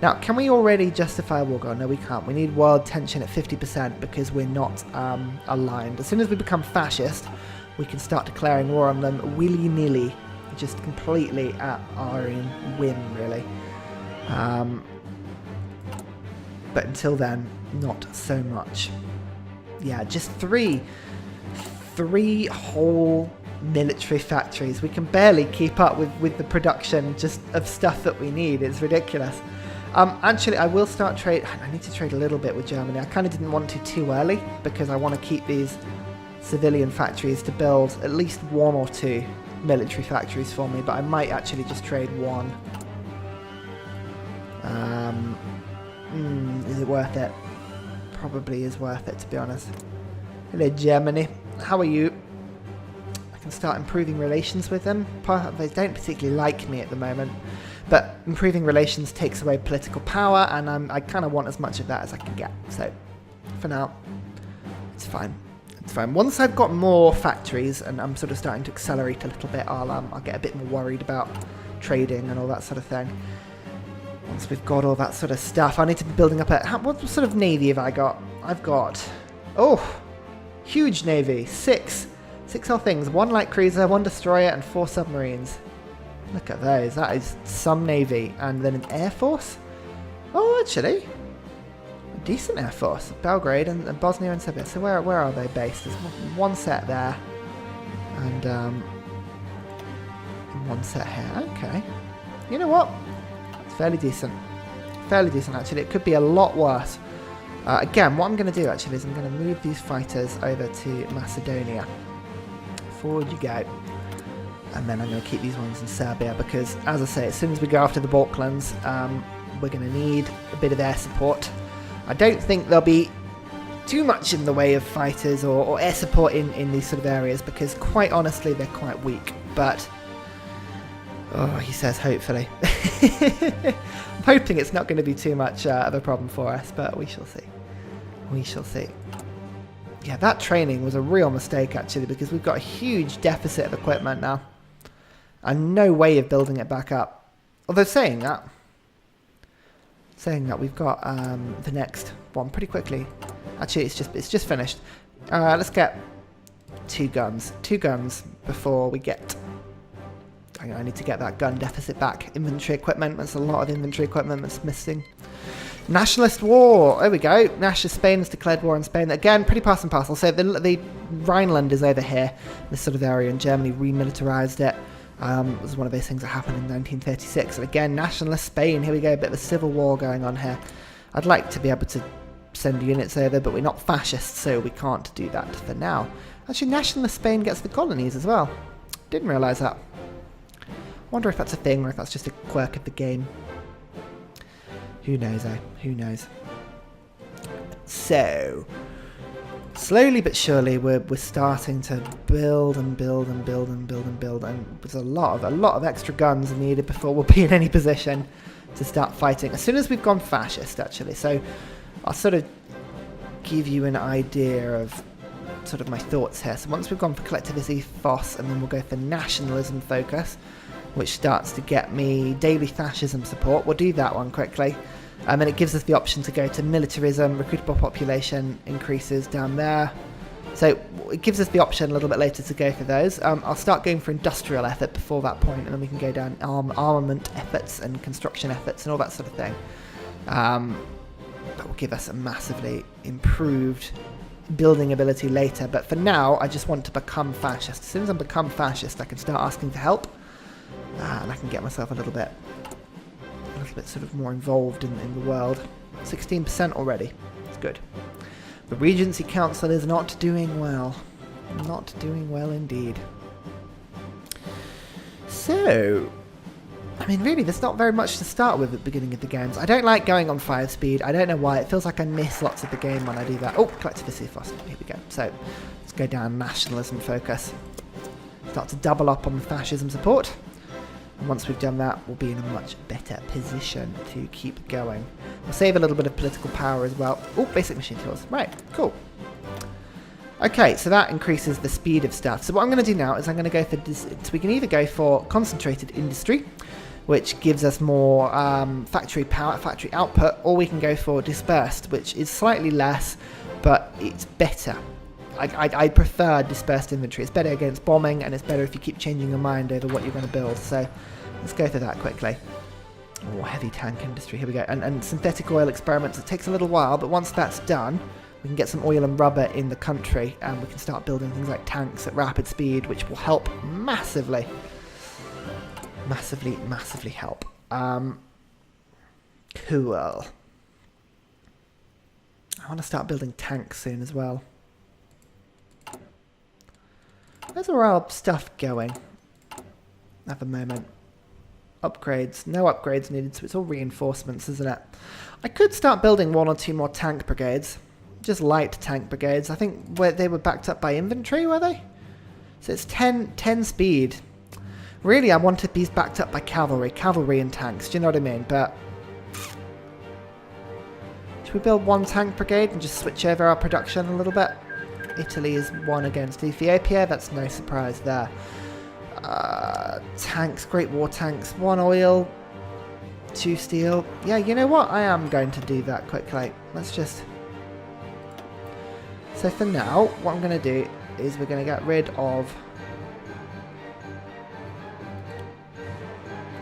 Now, can we already justify a war goal? No, we can't. We need world tension at 50% because we're not aligned. As soon as we become fascist, we can start declaring war on them willy-nilly, just completely at our own whim, really. But until then, not so much. Yeah, just three whole military factories. We can barely keep up with the production just of stuff that we need. It's ridiculous. Actually, I will start trade. I need to trade a little bit with Germany. I kind of didn't want to too early because I want to keep these civilian factories to build at least 1 or 2 military factories for me, but I might actually just trade 1. Is it worth it? Probably is worth it, to be honest. Hello, Germany. How are you? I can start improving relations with them. They don't particularly like me at the moment, but improving relations takes away political power, and I kind of want as much of that as I can get. So, for now, it's fine. It's fine. Once I've got more factories and I'm sort of starting to accelerate a little bit, I'll get a bit more worried about trading and all that sort of thing. Once we've got all that sort of stuff, I need to be building up what sort of navy have I got? I've got, huge navy. 6 whole things. 1 light cruiser, 1 destroyer, and 4 submarines. Look at those. That is some navy. And then an air force. Oh, actually, a decent air force. Belgrade and Bosnia and Serbia. So where are they based? There's 1 set there, and 1 set here. Okay. You know what? Fairly decent. Fairly decent, actually. It could be a lot worse. Again, what I'm going to do, actually, is I'm going to move these fighters over to Macedonia. Forward you go. And then I'm going to keep these ones in Serbia because, as I say, as soon as we go after the Balkans, we're going to need a bit of air support. I don't think there'll be too much in the way of fighters or air support in these sort of areas because, quite honestly, they're quite weak. But... oh, he says hopefully. I'm hoping it's not going to be too much of a problem for us, but we shall see. We shall see. Yeah, that training was a real mistake, actually, because we've got a huge deficit of equipment now. And no way of building it back up. Although saying that, we've got the next one pretty quickly. Actually, it's just finished. Let's get 2 guns. 2 guns before we get... I need to get that gun deficit back. Inventory equipment. There's a lot of inventory equipment that's missing. Nationalist war. There we go. Spain has declared war on Spain. Again, pretty pass and parcel. So the Rhineland is over here, this sort of area, and Germany remilitarized it. It was one of those things that happened in 1936. And again, nationalist Spain. Here we go. A bit of a civil war going on here. I'd like to be able to send units over, but we're not fascists, so we can't do that for now. Actually, nationalist Spain gets the colonies as well. Didn't realise that. Wonder if that's a thing or if that's just a quirk of the game. Who knows, eh? Who knows? So, slowly but surely, we're starting to build and build and build and build and build, and there's a lot of extra guns needed before we'll be in any position to start fighting. As soon as we've gone fascist, actually. So, I'll sort of give you an idea of sort of my thoughts here. So once we've gone for collectivist ethos, and then we'll go for nationalism focus, which starts to get me daily fascism support. We'll do that one quickly. And then it gives us the option to go to militarism, recruitable population increases down there. So it gives us the option a little bit later to go for those. I'll start going for industrial effort before that point, and then we can go down armament efforts and construction efforts and all that sort of thing. That will give us a massively improved building ability later. But for now, I just want to become fascist. As soon as I become fascist, I can start asking for help. And I can get myself a little bit sort of more involved in the world. 16% already. It's good. The Regency Council is not doing well. Not doing well indeed. So, I mean, really, there's not very much to start with at the beginning of the games. I don't like going on 5 speed. I don't know why. It feels like I miss lots of the game when I do that. Oh, collectivist ethos. Here we go. So, let's go down nationalism focus. Start to double up on fascism support. And once we've done that, we'll be in a much better position to keep going. We'll save a little bit of political power as well. Oh, basic machine tools. Right, cool. Okay, so that increases the speed of stuff. So what I'm going to do now is I'm going to go for this. So we can either go for concentrated industry, which gives us more factory power, factory output, or we can go for dispersed, which is slightly less, but it's better. I prefer dispersed inventory. It's better against bombing, and it's better if you keep changing your mind over what you're going to build. So let's go through that quickly. Oh, heavy tank industry. Here we go. And synthetic oil experiments. It takes a little while, but once that's done, we can get some oil and rubber in the country, and we can start building things like tanks at rapid speed, which will help massively. Massively help. Cool. I want to start building tanks soon as well. Where's all our stuff going at the moment? Upgrades. No upgrades needed, so it's all reinforcements, isn't it? I could start building 1 or 2 more tank brigades. Just light tank brigades. I think they were backed up by infantry, were they? So it's 10 speed. Really, I wanted these backed up by cavalry and tanks. Do you know what I mean? But should we build 1 tank brigade and just switch over our production a little bit? Italy is 1 against Ethiopia. That's no surprise there. Tanks, great war tanks. 1 oil, 2 steel. Yeah, you know what? I am going to do that quickly. Let's just... So for now, what I'm going to do is we're going to get rid of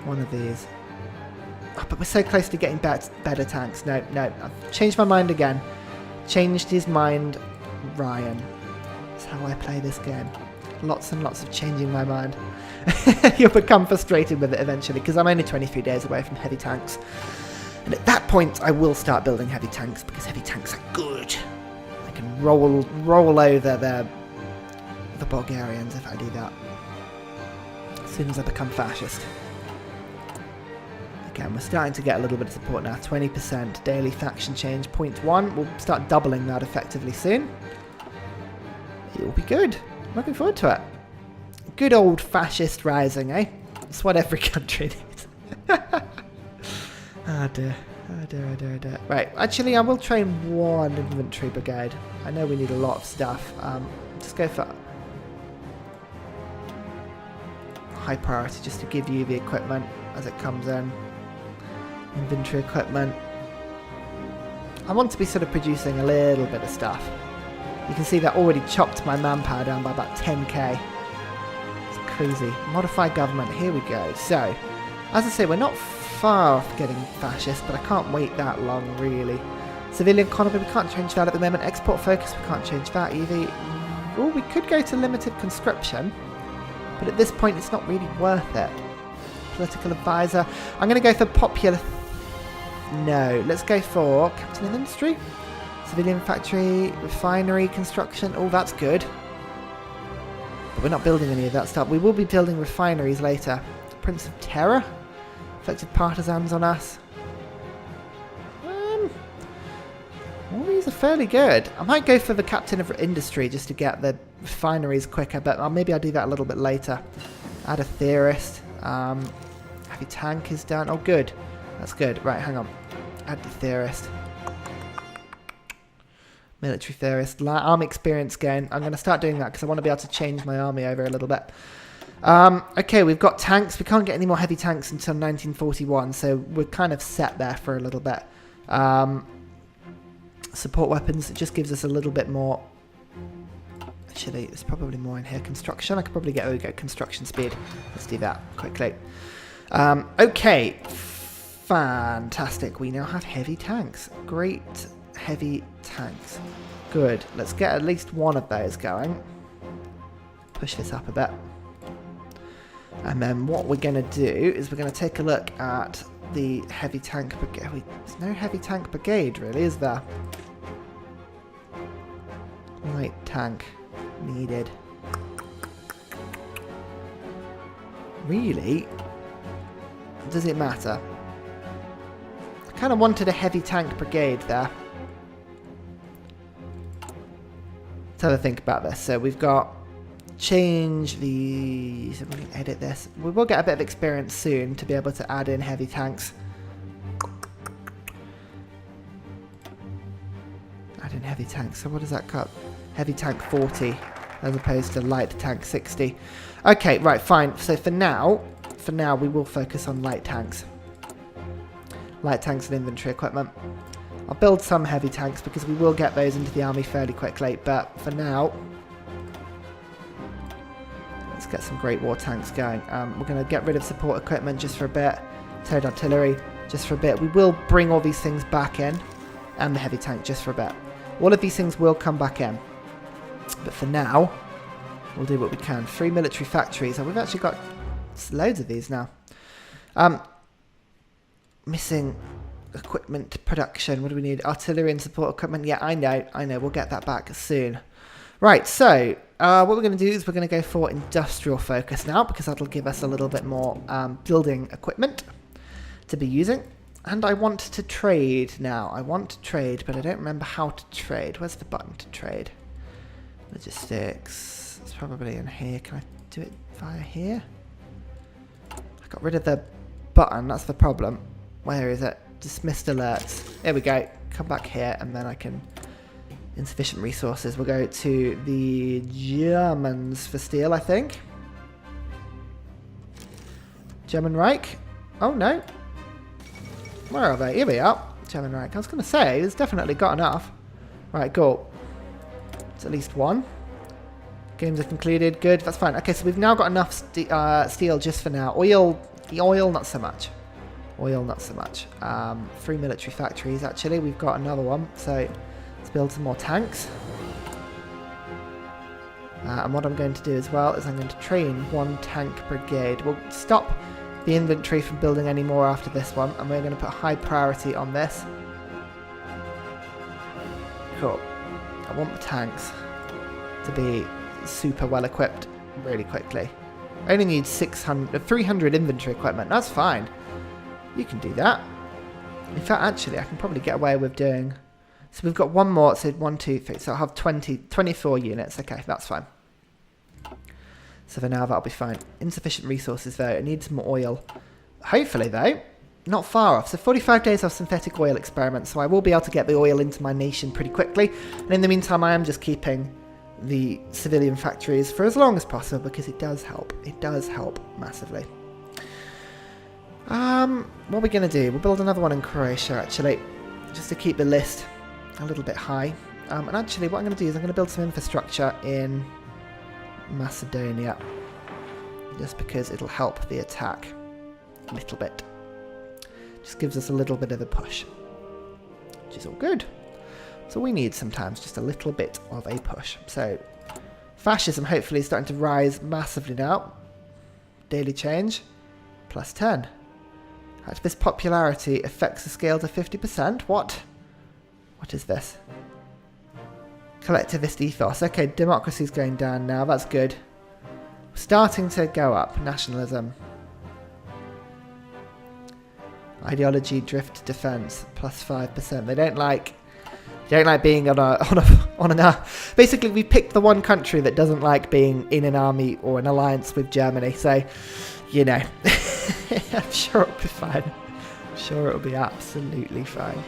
one of these. Oh, but we're so close to getting better tanks. No, I've changed my mind again. Changed his mind, Ryan. That's how I play this game. Lots and lots of changing my mind. You'll become frustrated with it eventually, because I'm only 23 days away from heavy tanks. And at that point, I will start building heavy tanks, because heavy tanks are good. I can roll over the Bulgarians if I do that. As soon as I become fascist. Again, we're starting to get a little bit of support now. 20% daily faction change, 0.1. We'll start doubling that effectively soon. It will be good. Looking forward to it. Good old fascist rising, eh? That's what every country needs. Oh dear. Oh dear, oh dear, oh dear. Right, actually I will train 1 infantry brigade. I know we need a lot of stuff. Just go for high priority, just to give you the equipment as it comes in. Inventory equipment. I want to be sort of producing a little bit of stuff. You can see that already chopped my manpower down by about 10k. It's crazy. Modify government. Here we go. So, as I say, we're not far off getting fascist, but I can't wait that long, really. Civilian economy, we can't change that at the moment. Export focus, we can't change that either. Oh, we could go to limited conscription, but at this point, it's not really worth it. Political advisor. I'm going to go for popular... No, let's go for captain of industry. Civilian factory, refinery, construction. Oh, that's good. But we're not building any of that stuff. We will be building refineries later. Prince of Terror. Effective partisans on us. All these are fairly good. I might go for the captain of industry just to get the refineries quicker, but maybe I'll do that a little bit later. Add a theorist. Heavy tank is done. Oh, good. That's good. Right, hang on. Add the theorist. Military theorist. Army experience gain. I'm going to start doing that because I want to be able to change my army over a little bit. Okay, we've got tanks. We can't get any more heavy tanks until 1941, so we're kind of set there for a little bit. Support weapons. It just gives us a little bit more. Actually, there's probably more in here. Construction. I could probably get, construction speed. Let's do that quickly. Okay. Fantastic. We now have heavy tanks. Great heavy tanks. Good. Let's get at least 1 of those going. Push this up a bit. And then what we're going to do is we're going to take a look at the heavy tank brigade. There's no heavy tank brigade, really, is there? Light tank needed. Really? Does it matter? I kind of wanted a heavy tank brigade there. Let's have a think about this. So we've got change the... So we can edit this. We will get a bit of experience soon to be able to add in heavy tanks. Add in heavy tanks. So what does that cut? Heavy tank 40 as opposed to light tank 60. Okay, right, fine. So for now, for now, we will focus on light tanks. Light tanks and infantry equipment. I'll build some heavy tanks because we will get those into the army fairly quickly, but for now, let's get some Great War tanks going. We're going to get rid of support equipment just for a bit, towed artillery just for a bit. We will bring all these things back in, and the heavy tank just for a bit. All of these things will come back in, but for now, we'll do what we can. 3 military factories. Oh, we've actually got loads of these now. Missing equipment production. What do we need? Artillery and support equipment. Yeah, I know. We'll get that back soon. Right, so what we're going to do is we're going to go for industrial focus now, because that'll give us a little bit more building equipment to be using. And I want to trade now. I want to trade, but I don't remember how to trade. Where's the button to trade? Logistics. It's probably in here. Can I do it via here? I got rid of the button. That's the problem. Where is it? Dismissed alerts. There we go. Come back here, and then I can... Insufficient resources. We'll go to the Germans for steel, I think. German Reich. Oh, no. Where are they? Here we are. German Reich. I was going to say, it's definitely got enough. Right, cool. It's at least one. Games are concluded. Good, that's fine. Okay, so we've now got enough steel just for now. Oil, not so much. Oil, not so much. 3 military factories, actually. We've got another one, so let's build some more tanks. And what I'm going to do as well is I'm going to train 1 tank brigade. We'll stop the infantry from building any more after this one, and we're going to put high priority on this. Cool. I want the tanks to be super well equipped really quickly. I only need 300 infantry equipment. That's fine. You can do that. In fact, actually, I can probably get away with doing... So we've got one more, so 1, 2, 3. So I'll have 24 units. Okay, that's fine. So for now, that'll be fine. Insufficient resources, though. It needs more oil. Hopefully, though, not far off. So 45 days of synthetic oil experiments. So I will be able to get the oil into my nation pretty quickly. And in the meantime, I am just keeping the civilian factories for as long as possible, because it does help. It does help massively. What are we going to do? We'll build another one in Croatia, actually, just to keep the list a little bit high. And actually, what I'm going to do is I'm going to build some infrastructure in Macedonia, just because it'll help the attack a little bit. Just gives us a little bit of a push, which is all good. So we need sometimes just a little bit of a push. So fascism hopefully is starting to rise massively now. Daily change, +10. This popularity affects the scale to 50%. What? What is this? Collectivist ethos. Okay, democracy's going down now. That's good. Starting to go up. Nationalism. Ideology, drift, defense, +5%. They don't like being on an basically, we picked the one country that doesn't like being in an army or an alliance with Germany. So, you know, I'm sure it'll be fine. I'm sure it'll be absolutely fine.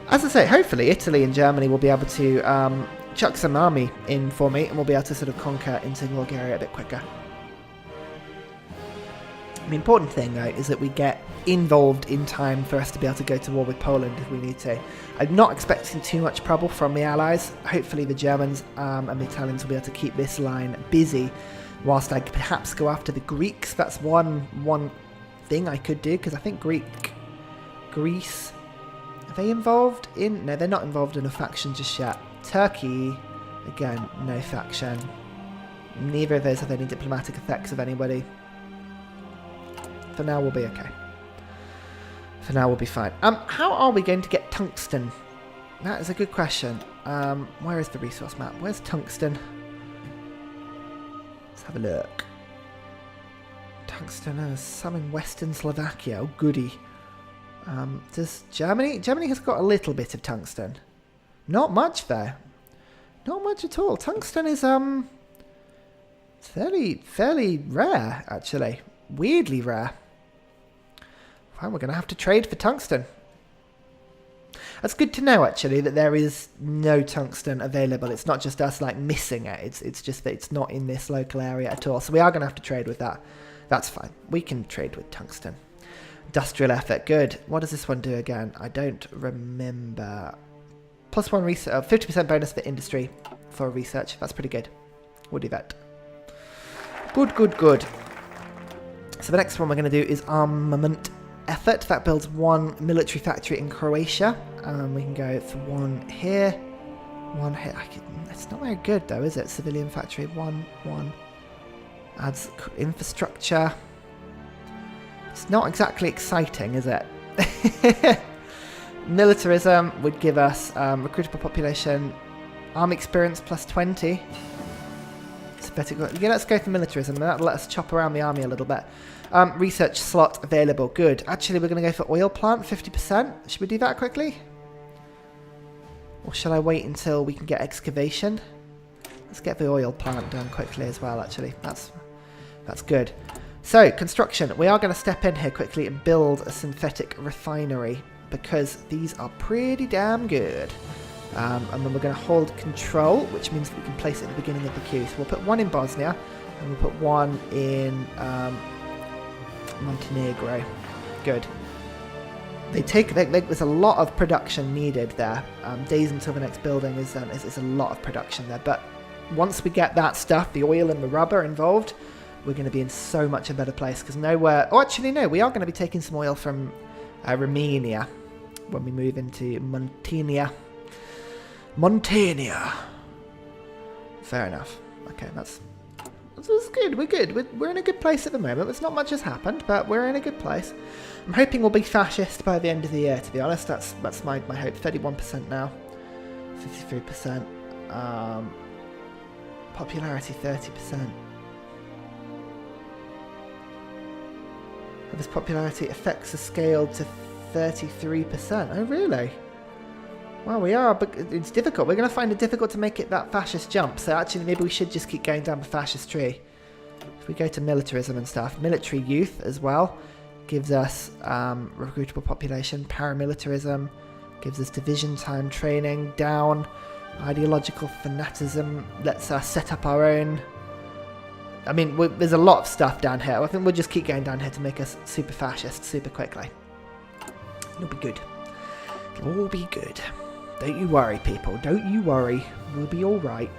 As I say, hopefully Italy and Germany will be able to chuck some army in for me, and we'll be able to sort of conquer into Bulgaria a bit quicker. The important thing, though, is that we get involved in time for us to be able to go to war with Poland if we need to. I'm not expecting too much trouble from the Allies. Hopefully the Germans and the Italians will be able to keep this line busy, whilst I perhaps go after the Greeks. That's one thing I could do, because I think Greece... Are they involved in... No, they're not involved in a faction just yet. Turkey, again, no faction. Neither of those have any diplomatic effects of anybody. For now, we'll be okay. For now, we'll be fine. How are we going to get tungsten? That is a good question. Where is the resource map? Where's tungsten? Let's have a look. Tungsten, there's some in Western Slovakia. Oh, goody. Does Germany? Germany has got a little bit of tungsten. Not much there. Not much at all. Tungsten is fairly rare, actually. Weirdly rare. Fine, we're going to have to trade for tungsten. That's good to know, actually, that there is no tungsten available. It's not just us, like, missing it. It's just that it's not in this local area at all. So we are going to have to trade with that. That's fine. We can trade with tungsten. Industrial effort, good. What does this one do again? I don't remember. +1 research, 50% bonus for industry for research. That's pretty good. We'll do that. Good, good, good. So the next one we're going to do is armament effort. That builds 1 military factory in Croatia. We can go for 1 here. 1 here. It's not very good though, is it? Civilian factory. 1. Adds infrastructure. It's not exactly exciting, is it? Militarism would give us recruitable population, army experience +20. Yeah, let's go for militarism, and that'll let us chop around the army a little bit. Research slot available, good. Actually, we're going to go for oil plant, 50%. Should we do that quickly? Or shall I wait until we can get excavation? Let's get the oil plant done quickly as well, actually. That's good. So, construction. We are going to step in here quickly and build a synthetic refinery, because these are pretty damn good. And then we're going to hold control, which means that we can place it at the beginning of the queue. So we'll put 1 in Bosnia, and we'll put 1 in Montenegro. Good. There's a lot of production needed there. Days until the next building is a lot of production there. But once we get that stuff, the oil and the rubber involved, we're going to be in so much a better place. Because nowhere... Oh, actually, no. We are going to be taking some oil from Romania when we move into Montania. Fair enough. Okay, that's good. We're good. We're in a good place at the moment. There's not much has happened, but we're in a good place. I'm hoping we'll be fascist by the end of the year, to be honest. That's my hope. 31% now. 53%. Popularity 30%. This popularity effects are scaled to 33%. Oh, really? Well, we are, but it's difficult. We're going to find it difficult to make it that fascist jump. So actually, maybe we should just keep going down the fascist tree. If we go to militarism and stuff, military youth as well gives us recruitable population. Paramilitarism gives us division time training down. Ideological fanaticism lets us set up our own. I mean, there's a lot of stuff down here. I think we'll just keep going down here to make us super fascist super quickly. It'll be good. It'll all be good. Don't you worry, people. Don't you worry. We'll be all right.